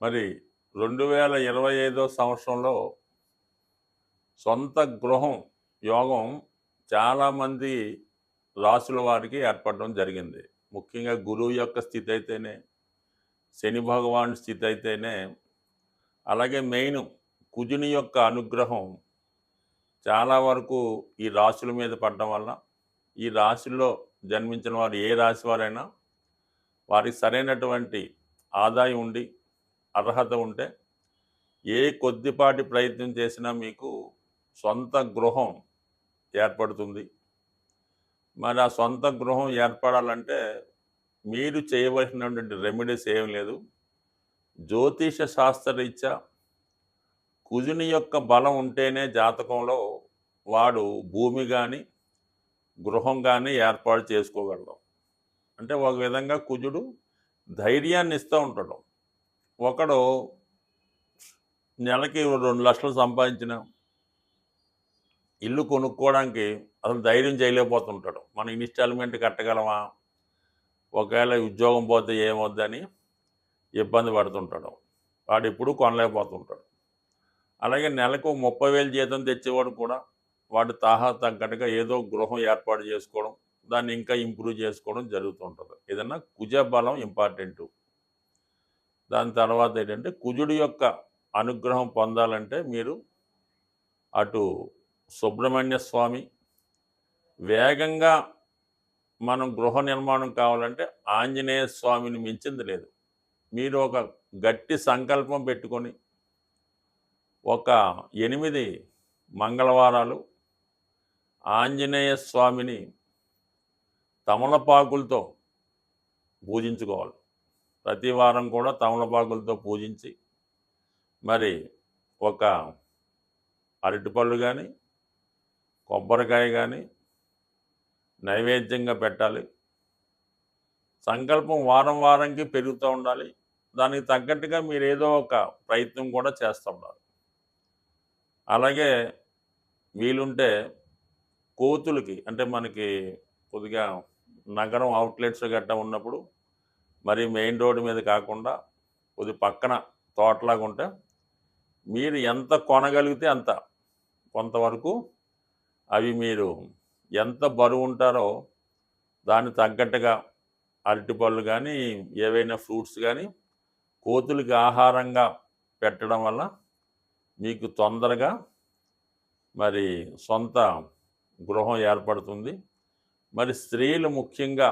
మరి 2025 సంవత్సరంలో సొంత గృహం యోగం చాలామంది రాసుల వారికి ఏర్పడడం జరిగింది. ముఖ్యంగా గురువు యొక్క స్థితి అయితేనే, శని భగవాన్ స్థితి అయితేనే, అలాగే మెయిన్ కుజుని యొక్క అనుగ్రహం చాలా వరకు ఈ రాశుల మీద పడడం వల్ల ఈ రాశిలో జన్మించిన వారు ఏ రాశి వారైనా వారికి సరైనటువంటి ఆదాయం ఉండి అర్హత ఉంటే ఏ కొద్దిపాటి ప్రయత్నం చేసినా మీకు సొంత గృహం ఏర్పడుతుంది. మరి ఆ సొంత గృహం ఏర్పడాలంటే మీరు చేయవలసినటువంటి రెమెడీస్ ఏం లేదు. జ్యోతిష శాస్త్రరీత్యా కుజుని యొక్క బలం ఉంటేనే జాతకంలో వాడు భూమి కానీ గృహం కానీ ఏర్పాటు చేసుకోగలడు. అంటే ఒక విధంగా కుజుడు ధైర్యాన్ని ఇస్తూ ఉంటాడు. ఒకడు నెలకి 2 లక్షలు సంపాదించిన ఇల్లు కొనుక్కోవడానికి అసలు ధైర్యం చేయలేకపోతుంటాడు. మనం ఇన్స్టాల్మెంట్ కట్టగలమా, ఒకవేళ ఉద్యోగం పోతే ఏమొద్దని ఇబ్బంది పడుతుంటాడు. వాడు ఎప్పుడూ కొనలేకపోతుంటాడు. అలాగే నెలకు 30,000 జీతం తెచ్చేవాడు కూడా వాడు తాహా తగ్గట్టుగా ఏదో గృహం ఏర్పాటు చేసుకోవడం, దాన్ని ఇంకా ఇంప్రూవ్ చేసుకోవడం జరుగుతుంటుంది. ఏదన్నా కుజ బలం ఇంపార్టెంటు. దాని తర్వాత ఏంటంటే కుజుడి యొక్క అనుగ్రహం పొందాలంటే మీరు అటు సుబ్రహ్మణ్య స్వామి, వేగంగా మనం గృహ నిర్మాణం కావాలంటే ఆంజనేయ స్వామిని మించింది లేదు. మీరు ఒక గట్టి సంకల్పం పెట్టుకొని ఒక 8 మంగళవారాలు ఆంజనేయ స్వామిని తమలపాకులతో పూజించుకోవాలి. ప్రతి వారం కూడా తమలపాకులతో పూజించి మరి ఒక అరటిపళ్ళు కానీ కొబ్బరికాయ కానీ నైవేద్యంగా పెట్టాలి. సంకల్పం వారం వారంకి పెరుగుతూ ఉండాలి. దానికి తగ్గట్టుగా మీరు ఏదో ఒక ప్రయత్నం కూడా చేస్తూ ఉండాలి. అలాగే వీలుంటే కోతులకి, అంటే మనకి కొద్దిగా నగరం అవుట్లెట్స్ గట్టా ఉన్నప్పుడు మరి మెయిన్ రోడ్డు మీద కాకుండా కొద్ది పక్కన తోటలాగా ఉంటే మీరు ఎంత కొనగలిగితే అంత కొంతవరకు అవి మీరు ఎంత బరువు ఉంటారో దానికి తగ్గట్టుగా అరటిపళ్ళు కానీ ఏవైనా ఫ్రూట్స్ కానీ కోతులకి ఆహారంగా పెట్టడం వల్ల మీకు తొందరగా మరి సొంత గృహం ఏర్పడుతుంది. మరి స్త్రీలు ముఖ్యంగా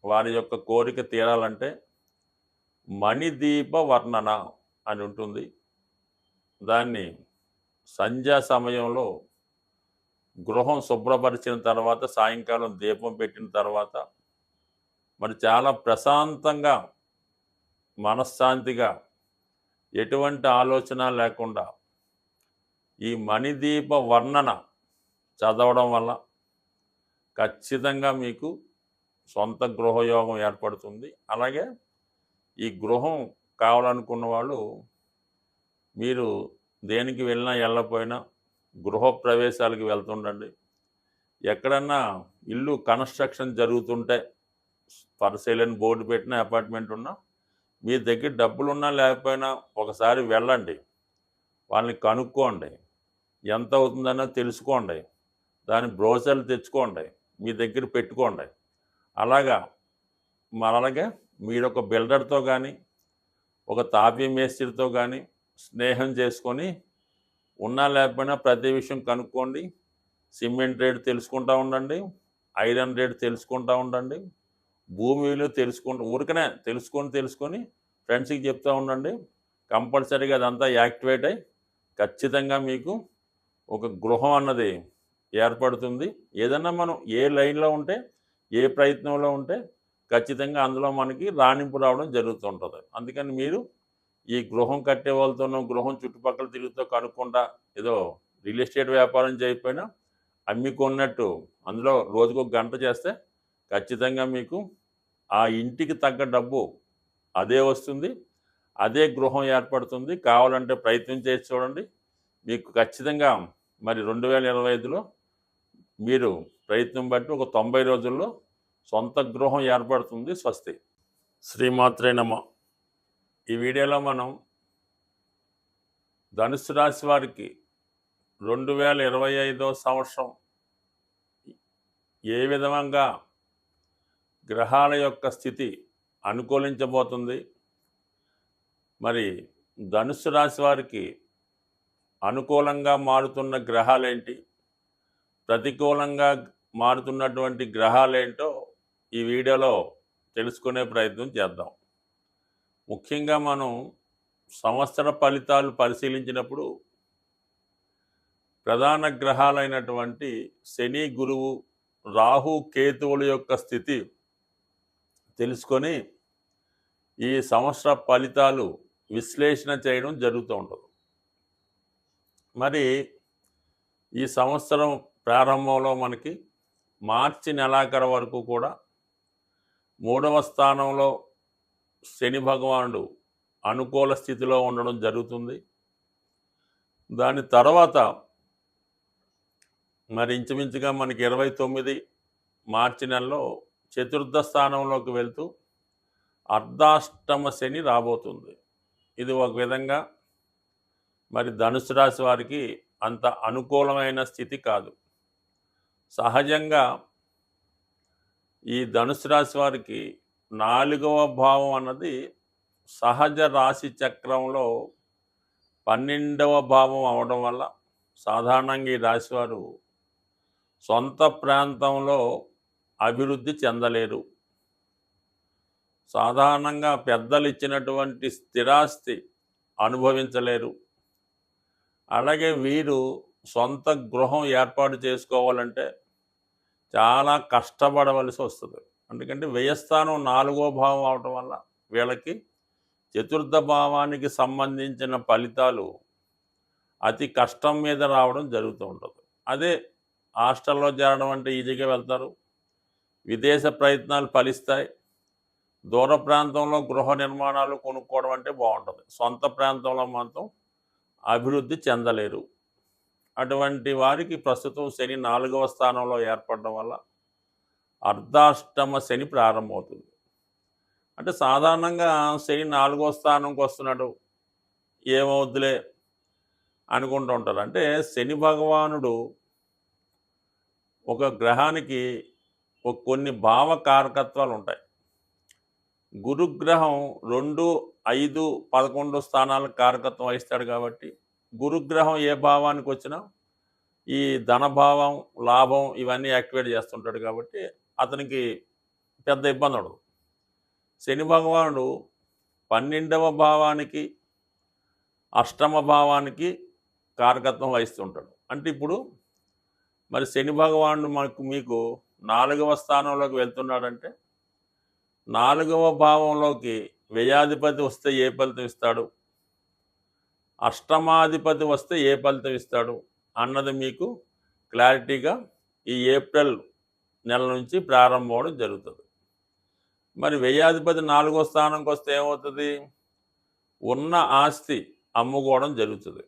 వారి యొక్క కోరిక తీరాలంటే మణిదీప వర్ణన అని ఉంటుంది. దాన్ని సంధ్యా సమయంలో గృహం శుభ్రపరిచిన తర్వాత సాయంకాలం దీపం పెట్టిన తర్వాత మరి చాలా ప్రశాంతంగా మనశ్శాంతిగా ఎటువంటి ఆలోచన లేకుండా ఈ మణిదీప వర్ణన చదవడం వల్ల ఖచ్చితంగా మీకు సొంత గృహయోగం ఏర్పడుతుంది. అలాగే ఈ గృహం కావాలనుకున్న వాళ్ళు మీరు దేనికి వెళ్ళినా వెళ్ళకపోయినా గృహప్రవేశాలకు వెళ్తుండండి. ఎక్కడన్నా ఇల్లు కన్స్ట్రక్షన్ జరుగుతుంటే ఫర్ సేల్ అని బోర్డు పెట్టిన అపార్ట్మెంట్ ఉన్నా మీ దగ్గర డబ్బులున్నా లేకపోయినా ఒకసారి వెళ్ళండి, వాళ్ళని కనుక్కోండి, ఎంత అవుతుందన్నో తెలుసుకోండి, దాని బ్రోచర్లు తెచ్చుకోండి, మీ దగ్గర పెట్టుకోండి. అలాగే మీరు ఒక బిల్డర్తో కానీ ఒక తాపీ మేస్త్రితో కానీ స్నేహం చేసుకొని ఉన్నా లేకపోయినా ప్రతి విషయం కనుక్కోండి. సిమెంట్ రేటు తెలుసుకుంటూ ఉండండి, ఐరన్ రేటు తెలుసుకుంటూ ఉండండి, భూమి విలువ ఊరికనే తెలుసుకొని ఫ్రెండ్స్కి చెప్తూ ఉండండి. కంపల్సరీగా అదంతా యాక్టివేట్ అయ్యి ఖచ్చితంగా మీకు ఒక గృహం అన్నది ఏర్పడుతుంది. ఏదన్నా మనం ఏ లైన్లో ఉంటే ఏ ప్రయత్నంలో ఉంటే ఖచ్చితంగా అందులో మనకి రాణింపు రావడం జరుగుతుంటుంది. అందుకని మీరు ఈ గృహం కట్టే వాళ్ళతోనూ గృహం చుట్టుపక్కల తిరుగుతూ కనుక్కుంటా ఏదో రియల్ ఎస్టేట్ వ్యాపారం చేయకపోయినా అమ్మికొన్నట్టు అందులో రోజుకు 1 గంట చేస్తే ఖచ్చితంగా మీకు ఆ ఇంటికి తగ్గ డబ్బు అదే వస్తుంది, అదే గృహం ఏర్పడుతుంది. కావాలంటే ప్రయత్నం చేసి చూడండి. మీకు ఖచ్చితంగా మరి 2025లో మీరు ప్రయత్నం బట్టి ఒక 90 రోజుల్లో సొంత గృహం ఏర్పడుతుంది. స్వస్తి. శ్రీమాత్రే నమః. ఈ వీడియోలో మనం ధనుసు రాశి వారికి 2025 సంవత్సరం ఏ విధంగా గ్రహాల యొక్క స్థితి అనుకూలించబోతుంది, మరి ధనుసు రాశి వారికి అనుకూలంగా మారుతున్న గ్రహాలేంటి, ప్రతికూలంగా మారుతున్నటువంటి గ్రహాలేంటో ఈ వీడియోలో తెలుసుకునే ప్రయత్నం చేద్దాం. ముఖ్యంగా మనం సంవత్సర ఫలితాలు పరిశీలించినప్పుడు ప్రధాన గ్రహాలైనటువంటి శని, గురువు, రాహు, కేతువుల యొక్క స్థితి తెలుసుకొని ఈ సంవత్సర ఫలితాలు విశ్లేషణ చేయడం జరుగుతూ ఉంటుంది. మరి ఈ సంవత్సరం ప్రారంభంలో మనకి మార్చి నెలాఖరు వరకు కూడా 3వ స్థానంలో శని భగవానుడు అనుకూల స్థితిలో ఉండడం జరుగుతుంది. దాని తర్వాత మరి ఇంచుమించుగా మనకి 29 మార్చి నెలలో చతుర్థ స్థానంలోకి వెళ్తూ అర్ధాష్టమ శని రాబోతుంది. ఇది ఒక విధంగా మరి ధనుసు రాశి వారికి అంత అనుకూలమైన స్థితి కాదు. సహజంగా ఈ ధనుసు రాశి వారికి 4వ భావం అన్నది సహజ రాశి చక్రంలో 12వ భావం అవడం వల్ల సాధారణంగా ఈ రాశివారు సొంత ప్రాంతంలో అభివృద్ధి చెందలేరు. సాధారణంగా పెద్దలు ఇచ్చినటువంటి స్థిరాస్తి అనుభవించలేరు. అలాగే వీరు సొంత గృహం ఏర్పాటు చేసుకోవాలంటే చాలా కష్టపడవలసి వస్తుంది. ఎందుకంటే వ్యయస్థానం 4వ భావం అవటం వల్ల వీళ్ళకి చతుర్థ భావానికి సంబంధించిన ఫలితాలు అతి కష్టం మీద రావడం జరుగుతూ ఉంటుంది. అదే హాస్టల్లో చేరడం అంటే ఈజీగా వెళ్తారు, విదేశ ప్రయత్నాలు ఫలిస్తాయి, దూర ప్రాంతంలో గృహ నిర్మాణాలు కొనుక్కోవడం అంటే బాగుంటుంది. సొంత ప్రాంతంలో మాత్రం అభివృద్ధి చెందలేరు. అటువంటి వారికి ప్రస్తుతం శని 4వ స్థానంలో ఏర్పడడం వల్ల అర్ధాష్టమ శని ప్రారంభమవుతుంది. అంటే సాధారణంగా శని 4వ స్థానంకి వస్తున్నాడు, ఏమవుద్దులే అనుకుంటూ ఉంటారు. అంటే శని భగవానుడు ఒక గ్రహానికి కొన్ని భావ కారకత్వాలు ఉంటాయి. గురుగ్రహం 2, 5, 11 స్థానాలకు కారకత్వం వహిస్తాడు కాబట్టి గురుగ్రహం ఏ భావానికి వచ్చినా ఈ ధనభావం, లాభం ఇవన్నీ యాక్టివేట్ చేస్తుంటాడు కాబట్టి అతనికి పెద్ద ఇబ్బంది ఉండదు. శని భగవానుడు 12వ భావానికి, అష్టమ భావానికి కారకత్వం వహిస్తుంటాడు. అంటే ఇప్పుడు మరి శని భగవానుడు మీకు 4వ స్థానంలోకి వెళ్తున్నాడంటే 4వ భావంలోకి వ్యయాధిపతి వస్తే ఏ ఫలితం ఇస్తాడు, అష్టమాధిపతి వస్తే ఏ ఫలితం ఇస్తాడు అన్నది మీకు క్లారిటీగా ఈ ఏప్రిల్ నెల నుంచి ప్రారంభం అవడం జరుగుతుంది. మరి వ్యయాధిపతి 4వ స్థానంకి వస్తే ఏమవుతుంది, ఉన్న ఆస్తి అమ్ముకోవడం జరుగుతుంది.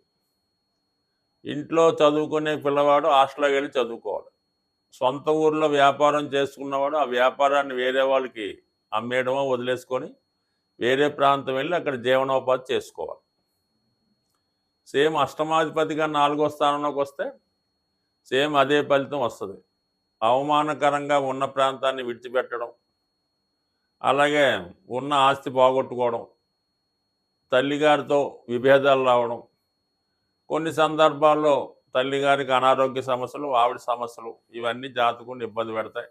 ఇంట్లో చదువుకునే పిల్లవాడు హాస్టల్లోకి వెళ్ళి చదువుకోవాలి. సొంత ఊర్లో వ్యాపారం చేసుకున్నవాడు ఆ వ్యాపారాన్ని వేరే వాళ్ళకి అమ్మేయడమో వదిలేసుకొని వేరే ప్రాంతం వెళ్ళి అక్కడ జీవనోపాధి చేసుకోవాలి. సేమ్ అష్టమాధిపతిగా 4వ స్థానంలోకి వస్తే సేమ్ అదే ఫలితం వస్తుంది. అవమానకరంగా ఉన్న ప్రాంతాన్ని విడిచిపెట్టడం, అలాగే ఉన్న ఆస్తి పోగొట్టుకోవడం, తల్లిగారితో విభేదాలు రావడం, కొన్ని సందర్భాల్లో తల్లిగారికి అనారోగ్య సమస్యలు, ఆవిడ సమస్యలు ఇవన్నీ జాతకుని ఇబ్బంది పెడతాయి.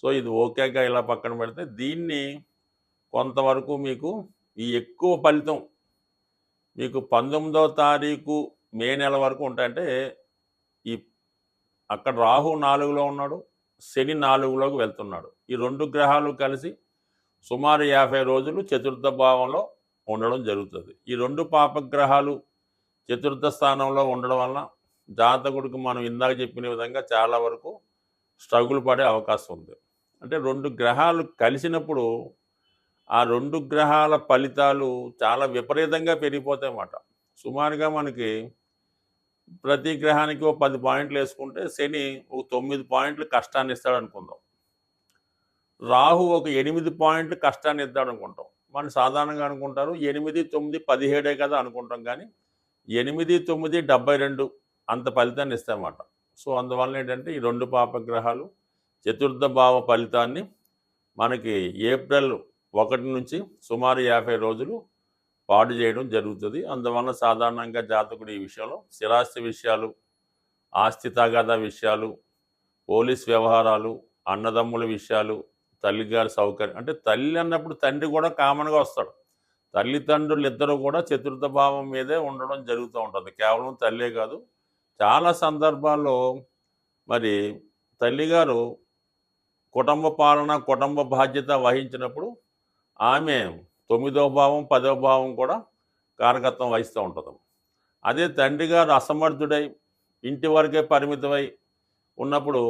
సో ఇది ఓకేగా ఇలా పక్కన పెడితే దీన్ని కొంతవరకు మీకు ఈ ఎక్కువ ఫలితం మీకు 19వ తారీఖు మే నెల వరకు ఉంటాయంటే ఈ అక్కడ రాహు 4లో ఉన్నాడు, శని 4లోకి వెళ్తున్నాడు. ఈ 2 గ్రహాలు కలిసి సుమారు 50 రోజులు చతుర్థ భావంలో ఉండడం జరుగుతుంది. ఈ 2 పాపగ్రహాలు చతుర్థ స్థానంలో ఉండడం వల్ల జాతకుడికి మనం ఇందాక చెప్పిన విధంగా చాలా వరకు స్ట్రగుల్ పడే అవకాశం ఉంది. అంటే 2 గ్రహాలు కలిసినప్పుడు ఆ 2 గ్రహాల ఫలితాలు చాలా విపరీతంగా పెరిగిపోతాయి అన్నమాట. సుమారుగా మనకి ప్రతి గ్రహానికి ఒక 10 పాయింట్లు వేసుకుంటే శని ఒక 9 పాయింట్లు కష్టాన్ని ఇస్తాడు అనుకుందాం, రాహు ఒక 8 పాయింట్లు కష్టాన్ని ఇస్తాడు అనుకుంటాం. మనం సాధారణంగా అనుకుంటారు 8, 9, 17 కదా అనుకుంటాం, కానీ 8, 9, 72 అంత ఫలితాన్ని ఇస్తాయన్నమాట. సో అందువలన ఏంటంటే ఈ 2 పాపగ్రహాలు చతుర్థ భావ ఫలితాన్ని మనకి ఏప్రిల్ 1 నుంచి సుమారు 50 రోజులు పాడు చేయడం జరుగుతుంది. అందువలన సాధారణంగా జాతకుడు ఈ విషయంలో స్థిరాస్తి విషయాలు, ఆస్తి తగాదా విషయాలు, పోలీస్ వ్యవహారాలు, అన్నదమ్ముల విషయాలు, తల్లిగారి సౌకర్యం, అంటే తల్లి అన్నప్పుడు తండ్రి కూడా కామన్గా వస్తాడు. తల్లిదండ్రులు ఇద్దరు కూడా చతుర్థ భావం మీదే ఉండడం జరుగుతూ ఉంటుంది. కేవలం తల్లే కాదు, చాలా సందర్భాల్లో మరి తల్లిగారు కుటుంబ పాలన, కుటుంబ బాధ్యత వహించినప్పుడు ఆమె 9వ భావం, 10వ భావం కూడా కారకత్వం వహిస్తూ ఉంటుంది. అదే తండ్రి గారు అసమర్థుడై ఇంటి వరకే పరిమితమై ఉన్నప్పుడు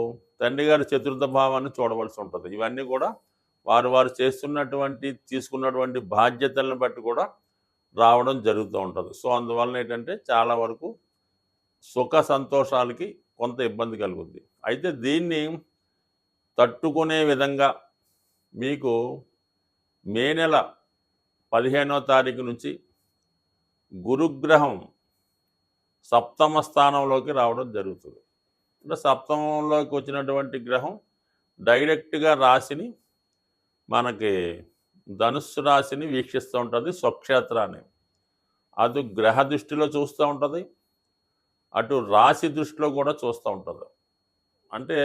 తండ్రి గారి చతుర్థ భావాన్ని చూడవలసి ఉంటుంది. ఇవన్నీ కూడా వారు తీసుకున్నటువంటి బాధ్యతలను బట్టి కూడా రావడం జరుగుతూ ఉంటుంది. సో అందువలన ఏంటంటే చాలా వరకు సుఖ సంతోషాలకి కొంత ఇబ్బంది కలుగుద్ది. అయితే దీన్ని తట్టుకునే విధంగా మీకు మే నెల 15వ తారీఖు నుంచి గురుగ్రహం సప్తమ స్థానంలోకి రావడం జరుగుతుంది. అంటే సప్తమంలోకి వచ్చినటువంటి గ్రహం డైరెక్ట్గా రాశిని, మనకి ధనుస్సు రాశిని వీక్షిస్తూ ఉంటుంది, స్వక్షేత్రాన్ని. అది గ్రహ దృష్టిలో చూస్తూ ఉంటుంది, అటు రాశి దృష్టిలో కూడా చూస్తూ ఉంటుంది. అంటే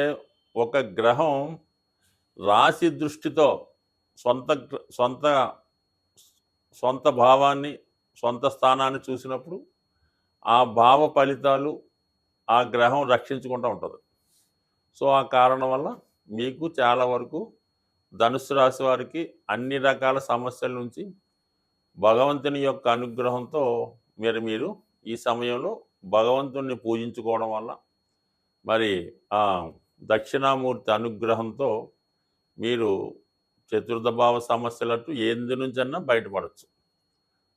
ఒక గ్రహం రాశి దృష్టితో సొంత భావాన్ని, సొంత స్థానాన్ని చూసినప్పుడు ఆ భావ ఫలితాలు ఆ గ్రహం రక్షించుకుంటూ ఉంటుంది. సో ఆ కారణం వల్ల మీకు చాలా వరకు ధనుస్సు రాశి వారికి అన్ని రకాల సమస్యల నుంచి భగవంతుని యొక్క అనుగ్రహంతో మీరు ఈ సమయంలో భగవంతుణ్ణి పూజించుకోవడం వల్ల మరి ఆ దక్షిణామూర్తి అనుగ్రహంతో మీరు చతుర్థ భావ సమస్యలట్టు ఎందు నుంచన్నా బయటపడవచ్చు.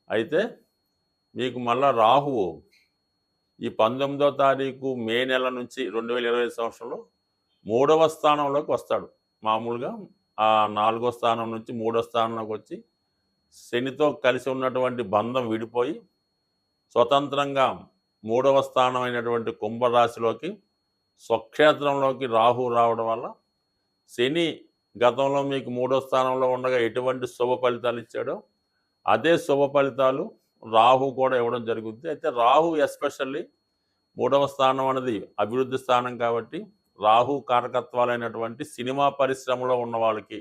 అయితే మీకు మళ్ళా రాహువు ఈ 19వ తారీఖు మే నెల నుంచి 2020 సంవత్సరంలో 3వ స్థానంలోకి వస్తాడు. మామూలుగా ఆ 4వ స్థానం నుంచి 3వ స్థానంలోకి వచ్చి శనితో కలిసి ఉన్నటువంటి బంధం విడిపోయి స్వతంత్రంగా 3వ స్థానం అయినటువంటి కుంభరాశిలోకి స్వక్షేత్రంలోకి రాహు రావడం వల్ల శని గతంలో మీకు 3వ స్థానంలో ఉండగా ఎటువంటి శుభ ఫలితాలు ఇచ్చాడో అదే శుభ ఫలితాలు రాహు కూడా ఇవ్వడం జరుగుతుంది. అయితే రాహు ఎస్పెషల్లీ 3వ స్థానం అనేది అభివృద్ధి స్థానం కాబట్టి రాహు కారకత్వాలైనటువంటి సినిమా పరిశ్రమలో ఉన్న వాళ్ళకి,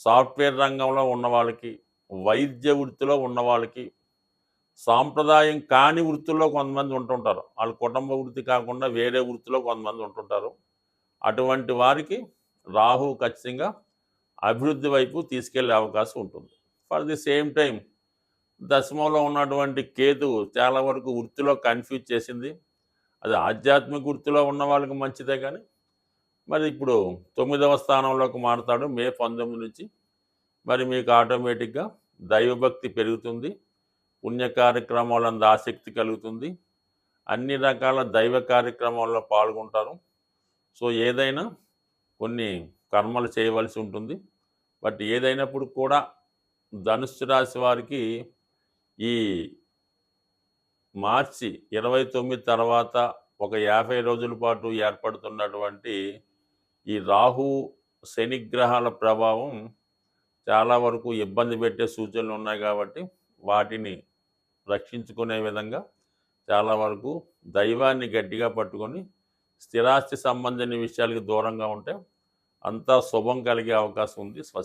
సాఫ్ట్వేర్ రంగంలో ఉన్న వాళ్ళకి, వైద్య వృత్తిలో ఉన్న వాళ్ళకి, సాంప్రదాయం కాని వృత్తుల్లో కొంతమంది ఉంటుంటారు. వాళ్ళ కుటుంబ వృత్తి కాకుండా వేరే వృత్తిలో కొంతమంది ఉంటుంటారు. అటువంటి వారికి రాహు ఖచ్చితంగా అభివృద్ధి వైపు తీసుకెళ్లే అవకాశం ఉంటుంది. ఫర్ ది సేమ్ టైం దశమంలో ఉన్నటువంటి కేతువు చాలా వరకు వృత్తిలో కన్ఫ్యూజ్ చేసింది. అది ఆధ్యాత్మిక వృత్తిలో ఉన్న వాళ్ళకి మంచిదే, కానీ మరి ఇప్పుడు 9వ స్థానంలోకి మారుతాడు మే 19 నుంచి. మరి మీకు ఆటోమేటిక్గా దైవభక్తి పెరుగుతుంది, పుణ్య కార్యక్రమాలందు ఆసక్తి కలుగుతుంది, అన్ని రకాల దైవ కార్యక్రమాల్లో పాల్గొంటారు. సో ఏదైనా కొన్ని కర్మలు చేయవలసి ఉంటుంది. బట్ ఏదైనప్పుడు కూడా ధనుస్సు రాశి వారికి ఈ మార్చి 29 తర్వాత ఒక 50 రోజుల పాటు ఏర్పడుతున్నటువంటి ఈ రాహు శనిగ్రహాల ప్రభావం చాలా వరకు ఇబ్బంది పెట్టే సూచనలు ఉన్నాయి. కాబట్టి వాటిని రక్షించుకునే విధంగా చాలా వరకు దైవాన్ని గట్టిగా పట్టుకొని స్థిరాస్తి సంబంధించిన విషయాలకు దూరంగా ఉంటే అంతా శుభం కలిగే అవకాశం ఉంది. స్వస్తి.